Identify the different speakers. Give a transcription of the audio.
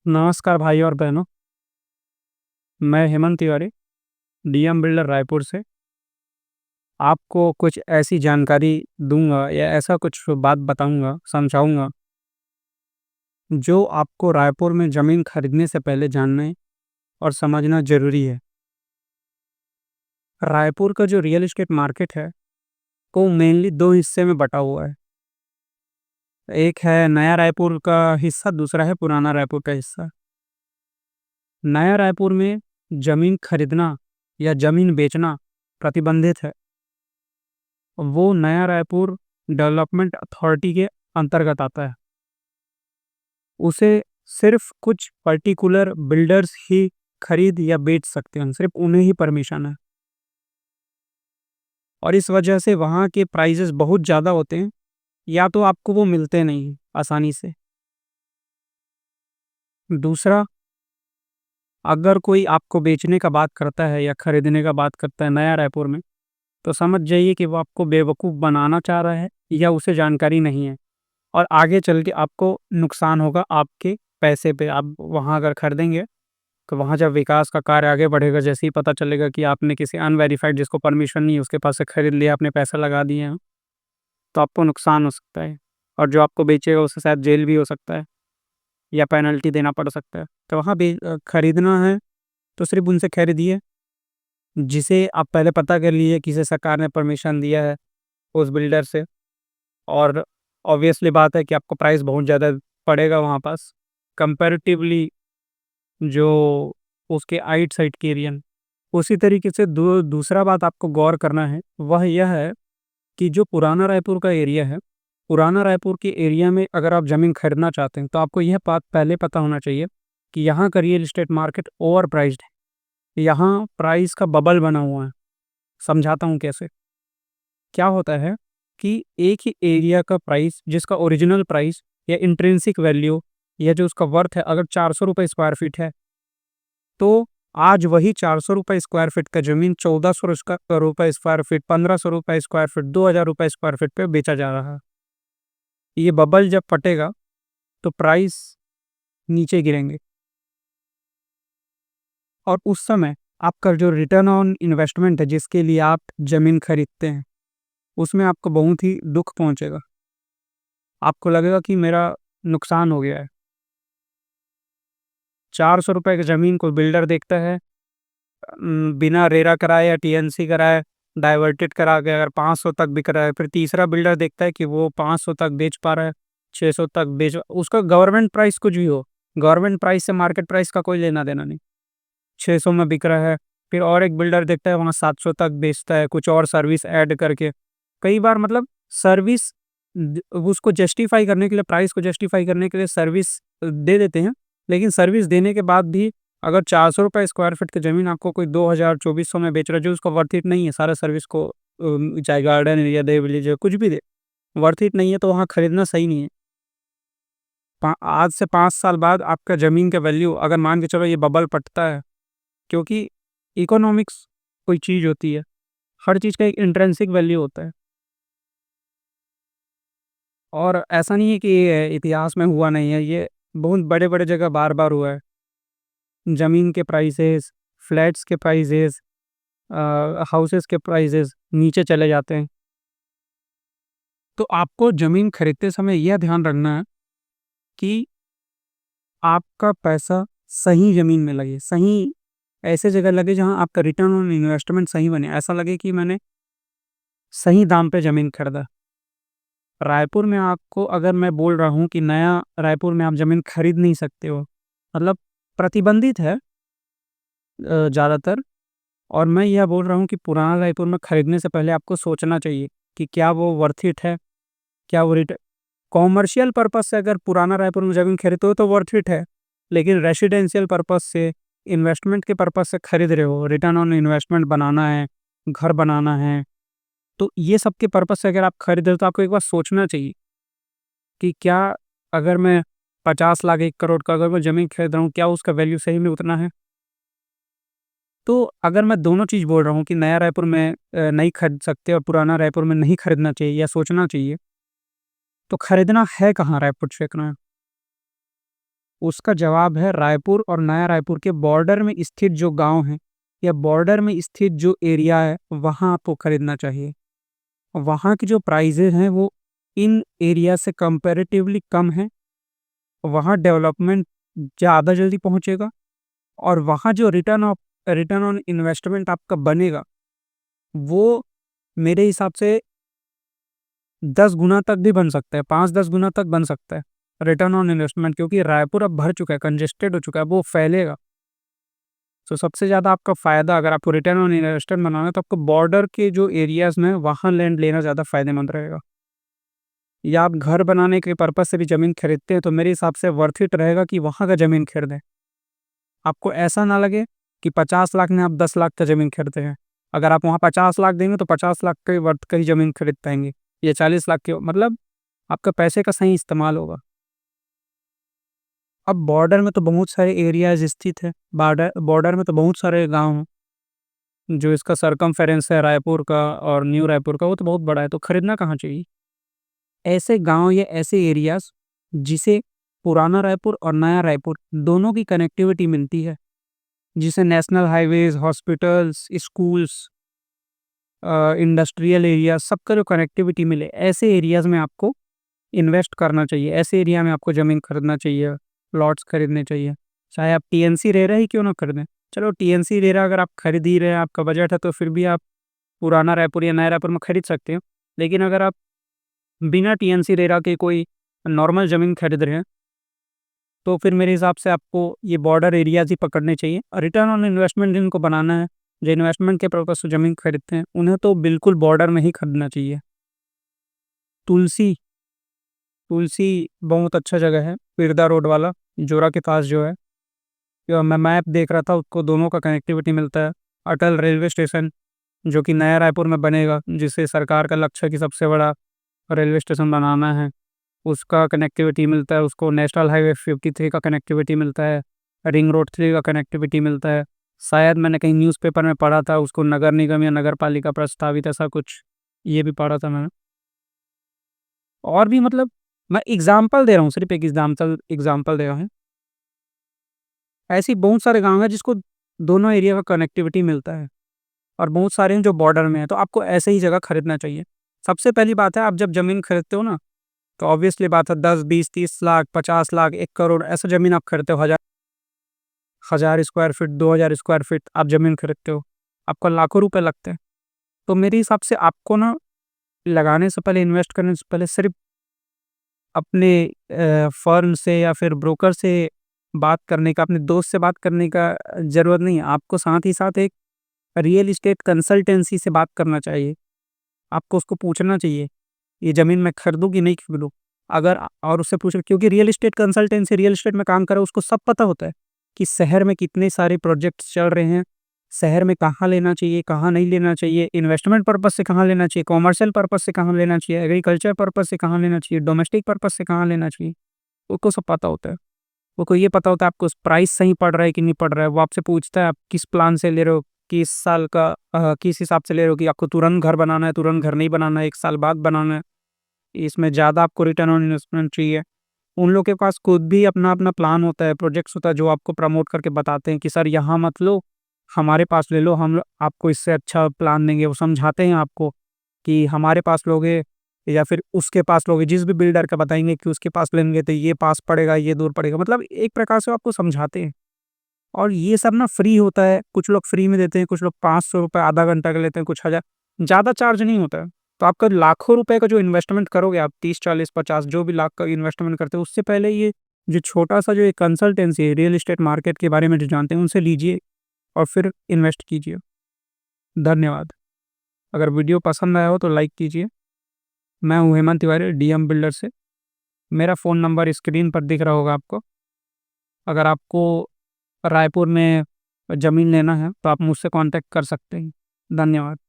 Speaker 1: नमस्कार भाई और बहनों। मैं हेमंत तिवारी, डीएम बिल्डर रायपुर से आपको कुछ ऐसी जानकारी दूंगा या ऐसा कुछ बात बताऊंगा, समझाऊंगा जो आपको रायपुर में ज़मीन खरीदने से पहले जानना और समझना ज़रूरी है। रायपुर का जो रियल एस्टेट मार्केट है वो मेनली दो हिस्से में बटा हुआ है। एक है नया रायपुर का हिस्सा, दूसरा है पुराना रायपुर का हिस्सा। नया रायपुर में ज़मीन खरीदना या ज़मीन बेचना प्रतिबंधित है। वो नया रायपुर डेवलपमेंट अथॉरिटी के अंतर्गत आता है। उसे सिर्फ कुछ पर्टिकुलर बिल्डर्स ही खरीद या बेच सकते हैं, सिर्फ उन्हें ही परमिशन है। और इस वजह से वहाँ के प्राइसेस बहुत ज़्यादा होते हैं, या तो आपको वो मिलते नहीं आसानी से। दूसरा, अगर कोई आपको बेचने का बात करता है या खरीदने का बात करता है नया रायपुर में, तो समझ जाइए कि वो आपको बेवकूफ़ बनाना चाह रहा है या उसे जानकारी नहीं है और आगे चल के आपको नुकसान होगा आपके पैसे पे। आप वहाँ अगर खरीदेंगे तो वहाँ जब विकास का कार्य आगे बढ़ेगा, जैसे ही पता चलेगा कि आपने किसी अनवेरिफाइड, जिसको परमिशन नहीं है, उसके पास से खरीद लिया, आपने पैसा लगा दिए हैं, तो आपको नुकसान हो सकता है। और जो आपको बेचेगा उसे शायद जेल भी हो सकता है या पेनल्टी देना पड़ सकता है। तो वहाँ भी खरीदना है तो सिर्फ उनसे खरीदिए जिसे आप पहले पता कर लिए किसे सरकार ने परमिशन दिया है, उस बिल्डर से। और ऑब्वियसली बात है कि आपको प्राइस बहुत ज़्यादा पड़ेगा वहाँ पास कंपैरेटिवली जो उसके आइट साइड के एरिया में। उसी तरीके से दूसरा बात आपको गौर करना है, वह यह है कि जो पुराना रायपुर का एरिया है, पुराना रायपुर के एरिया में अगर आप ज़मीन खरीदना चाहते हैं तो आपको यह बात पहले पता होना चाहिए कि यहाँ का real estate market over priced है। यहाँ प्राइस का बबल बना हुआ है। समझाता हूँ कैसे। क्या होता है कि एक ही एरिया का प्राइस, जिसका ओरिजिनल प्राइस या इंट्रिंसिक वैल्यू या जो उसका वर्थ है, अगर 400 रुपये स्क्वायर फीट है, तो आज वही 400 रुपये स्क्वायर फीट का ज़मीन 1400 रुपये स्क्वायर फीट, 1500 रुपये स्क्वायर फीट, 2000 रुपये स्क्वायर फीट पे बेचा जा रहा है। ये बबल जब फटेगा तो प्राइस नीचे गिरेंगे और उस समय आपका जो रिटर्न ऑन इन्वेस्टमेंट है, जिसके लिए आप ज़मीन खरीदते हैं, उसमें आपको बहुत ही दुख पहुंचेगा। आपको लगेगा कि मेरा नुकसान हो गया है। 400 रुपये की ज़मीन को बिल्डर देखता है, बिना रेरा कराए या टीएनसी कराए डाइवर्टेड करा के अगर 500 तक बिक रहा है, फिर तीसरा बिल्डर देखता है कि वो 500 तक बेच पा रहा है, 600 तक बेच, उसका गवर्नमेंट प्राइस कुछ भी हो, गवर्नमेंट प्राइस से मार्केट प्राइस का कोई लेना देना नहीं। 600 में बिक रहा है, फिर और एक बिल्डर देखता है वहाँ 700 तक बेचता है, कुछ और सर्विस ऐड करके। कई बार मतलब सर्विस उसको जस्टिफाई करने के लिए, प्राइस को जस्टिफाई करने के लिए सर्विस दे देते हैं, लेकिन सर्विस देने के बाद भी अगर 400 रुपये स्क्वायर फीट की ज़मीन आपको कोई 2000-2400 में बेच रहा है, जो उसका वर्थ इट नहीं है, सारा सर्विस को चाहे गार्डन एरिया दे लीजिए, कुछ भी दे, वर्थ इट नहीं है, तो वहाँ खरीदना सही नहीं है। आज से 5 साल बाद आपका ज़मीन का वैल्यू, अगर मान के चलो ये बबल पटता है, क्योंकि इकोनॉमिक्स कोई चीज़ होती है, हर चीज़ का एक इंट्रिंसिक वैल्यू होता है। और ऐसा नहीं है कि ये इतिहास में हुआ नहीं है, ये बहुत बड़े-बड़े जगह बार-बार हुआ है। ज़मीन के प्राइसेस, फ्लैट्स के प्राइसेस, हाउसेस के प्राइसेस नीचे चले जाते हैं। तो आपको ज़मीन खरीदते समय यह ध्यान रखना है कि आपका पैसा सही ज़मीन में लगे, सही ऐसे जगह लगे जहाँ आपका रिटर्न ऑन इन्वेस्टमेंट सही बने। ऐसा लगे कि मैंने सही दाम पे ज़मीन खरीदा। रायपुर में आपको, अगर मैं बोल रहा हूँ कि नया रायपुर में आप ज़मीन खरीद नहीं सकते हो, मतलब प्रतिबंधित है ज़्यादातर। और मैं यह बोल रहा हूँ कि पुराना रायपुर में खरीदने से पहले आपको सोचना चाहिए कि क्या वो वर्थ इट है, क्या वो रिट कॉमर्शियल पर्पज़ से अगर पुराना रायपुर में ज़मीन खरीदते हो तो वर्थ इट है, लेकिन रेसिडेंशियल पर्पज़ से, इन्वेस्टमेंट के पर्पज़ से खरीद रहे हो, रिटर्न ऑन इन्वेस्टमेंट बनाना है, घर बनाना है, तो ये सब के पर्पज़ से अगर आप खरीद रहे हो तो आपको एक बार सोचना चाहिए कि क्या, अगर मैं 50 लाख 1 करोड़ का अगर मैं ज़मीन खरीद रहा हूँ, क्या उसका वैल्यू सही में उतना है? तो अगर मैं दोनों चीज़ बोल रहा हूँ कि नया रायपुर में नहीं खरीद सकते और पुराना रायपुर में नहीं खरीदना चाहिए या सोचना चाहिए, तो खरीदना है कहाँ रायपुर क्षेत्र में? उसका जवाब है रायपुर और नया रायपुर के बॉर्डर में स्थित जो गांव है या बॉर्डर में स्थित जो एरिया है वहाँ आपको खरीदना चाहिए। वहाँ की जो प्राइजेज हैं वो इन एरिया से कंपैरेटिवली कम है। वहाँ डेवलपमेंट ज़्यादा जल्दी पहुँचेगा और वहाँ जो रिटर्न ऑन इन्वेस्टमेंट आपका बनेगा वो मेरे हिसाब से 10 गुना तक भी बन सकता है, 5-10 गुना तक बन सकता है रिटर्न ऑन इन्वेस्टमेंट, क्योंकि रायपुर अब भर चुका है, कंजेस्टेड हो चुका है, वो फैलेगा। तो सबसे ज़्यादा आपका फ़ायदा अगर आपको रिटर्न ऑन इन्वेस्टमेंट बनाना है तो आपको बॉर्डर के जो एरियाज़ में वहाँ लैंड लेना ज़्यादा फ़ायदेमंद रहेगा। या आप घर बनाने के पर्पज़ से भी ज़मीन खरीदते हैं तो मेरे हिसाब से वर्थ इट रहेगा कि वहाँ का ज़मीन खरीदें। आपको ऐसा ना लगे कि 50 लाख में आप 10 लाख का ज़मीन खरीदते हैं। अगर आप वहाँ 50 लाख देंगे तो 50 लाख के वर्थ का ही ज़मीन खरीद पाएँगे या 40 लाख के, मतलब आपका पैसे का सही इस्तेमाल होगा। अब बॉर्डर में तो बहुत सारे एरियाज़ स्थित हैं, बॉर्डर बॉर्डर में तो बहुत सारे गाँव हैं, जो इसका सरकमफेरेंस है रायपुर का और न्यू रायपुर का वो तो बहुत बड़ा है, तो खरीदना कहाँ चाहिए? ऐसे गाँव या ऐसे एरियाज़ जिसे पुराना रायपुर और नया रायपुर दोनों की कनेक्टिविटी मिलती है, जिसे national highways, hospitals, schools, industrial area सबका जो कनेक्टिविटी मिले, ऐसे एरियाज़ में आपको इन्वेस्ट करना चाहिए। ऐसे एरिया में आपको ज़मीन खरीदना चाहिए, प्लॉट्स खरीदने चाहिए। चाहे आप टीएनसी रेरा ही क्यों ना खरीदें। चलो टीएनसी रेरा अगर आप खरीद ही रहे हैं, आपका बजट है तो फिर भी आप पुराना रायपुर या नया रायपुर में खरीद सकते हो। लेकिन अगर आप बिना टीएनसी रेरा के कोई नॉर्मल ज़मीन खरीद रहे हैं, तो फिर मेरे हिसाब से आपको ये बॉर्डर एरियाज़ ही पकड़ने चाहिए। और रिटर्न ऑन इन्वेस्टमेंट जिनको बनाना है, जो इन्वेस्टमेंट के पर्पज़ से ज़मीन खरीदते हैं, उन्हें तो बिल्कुल बॉर्डर में ही खरीदना चाहिए। तुलसी तुलसी बहुत अच्छा जगह है, पिरदा रोड वाला, जोरा के पास जो है। मैं मैप देख रहा था, उसको दोनों का कनेक्टिविटी मिलता है। अटल रेलवे स्टेशन जो कि नया रायपुर में बनेगा, जिसे सरकार का लक्ष्य है कि सबसे बड़ा रेलवे स्टेशन बनाना है, उसका कनेक्टिविटी मिलता है। उसको नेशनल हाईवे 53 का कनेक्टिविटी मिलता है, रिंग रोड 3 का कनेक्टिविटी मिलता है। शायद मैंने कहीं न्यूज़पेपर में पढ़ा था, उसको नगर निगम या नगर पालिका प्रस्तावित, ऐसा कुछ ये भी पढ़ा था मैंने। और भी मतलब मैं एग्ज़ाम्पल दे रहा हूँ, सिर्फ़ एक एग्ज़ाम्पल एग्ज़ाम्पल दे रहा हूँ। ऐसी बहुत सारे गाँव हैं जिसको दोनों एरिया का कनेक्टिविटी मिलता है और बहुत सारे हैं जो बॉर्डर में हैं, तो आपको ऐसे ही जगह खरीदना चाहिए। सबसे पहली बात है, आप जब ज़मीन खरीदते हो ना, तो ऑब्वियसली बात है 10, 20, 30 लाख, 50 लाख, 1 करोड़ ऐसा ज़मीन आप खरीदते हो, 1000 स्क्वायर फीट, 2000 स्क्वायर फीट आप ज़मीन खरीदते हो, आपको लाखों रुपए लगते हैं। तो मेरे हिसाब से आपको ना लगाने से पहले, इन्वेस्ट करने से पहले सिर्फ़ अपने फर्म से या फिर ब्रोकर से बात करने का, अपने दोस्त से बात करने का ज़रूरत नहीं है। आपको साथ ही साथ एक रियल एस्टेट कंसल्टेंसी से बात करना चाहिए। आपको उसको पूछना चाहिए, ये ज़मीन मैं खरीदूँ कि नहीं खरीदूँ? अगर और उससे पूछो, क्योंकि real estate consultancy real estate में काम कर रहा है, उसको सब पता होता है कि शहर में कितने सारे प्रोजेक्ट्स चल रहे हैं, शहर में कहाँ लेना चाहिए, कहाँ नहीं लेना चाहिए, इन्वेस्टमेंट पर्पज़ से कहाँ लेना चाहिए, कॉमर्शियल पर्पज़ से कहाँ लेना चाहिए, एग्रीकल्चर पर्पज़ से कहाँ लेना चाहिए, डोमेस्टिक पर्पज़ से कहाँ लेना चाहिए, उसको सब पता होता है। उसको ये पता होता है आपको प्राइस सही पड़ रहा है कि नहीं पड़ रहा है। वो आपसे पूछता है आप किस प्लान से ले रहे हो, किस साल का किस हिसाब से ले रहे हो, कि आपको तुरंत घर बनाना है, तुरंत घर नहीं बनाना है, 1 साल बाद बनाना है। इसमें ज़्यादा आपको रिटर्न ऑन इन्वेस्टमेंट चाहिए। उन लोग के पास खुद भी अपना-अपना प्लान होता है, प्रोजेक्ट्स होता है, जो आपको प्रमोट करके बताते हैं कि सर यहाँ मत लो, हमारे पास ले लो, हम आपको इससे अच्छा प्लान देंगे। वो समझाते हैं आपको कि हमारे पास लोगे या फिर उसके पास लोगे, जिस भी बिल्डर का बताएँगे कि उसके पास लेंगे तो ये पास पड़ेगा, ये दूर पड़ेगा। मतलब एक प्रकार से वो आपको समझाते हैं और ये सब ना फ्री होता है। कुछ लोग फ्री में देते हैं, कुछ लोग ₹500 आधा घंटा का लेते हैं, कुछ हज़ार, ज़्यादा चार्ज नहीं होता है। तो आपका लाखों रुपए का जो इन्वेस्टमेंट करोगे आप, 30, 40, 50 जो भी लाख का इन्वेस्टमेंट करते हो, उससे पहले ये जो छोटा-सा जो एक कंसल्टेंसी है, रियल एस्टेट मार्केट के बारे में जो जानते हैं, उनसे लीजिए और फिर इन्वेस्ट कीजिए। धन्यवाद। अगर वीडियो पसंद आया हो तो लाइक कीजिए। मैं हूँ हेमंत तिवारी, डीएम बिल्डर से। मेरा फ़ोन नंबर स्क्रीन पर दिख रहा होगा आपको। अगर आपको रायपुर में ज़मीन लेना है, तो आप मुझसे कॉन्टैक्ट कर सकते हैं। धन्यवाद।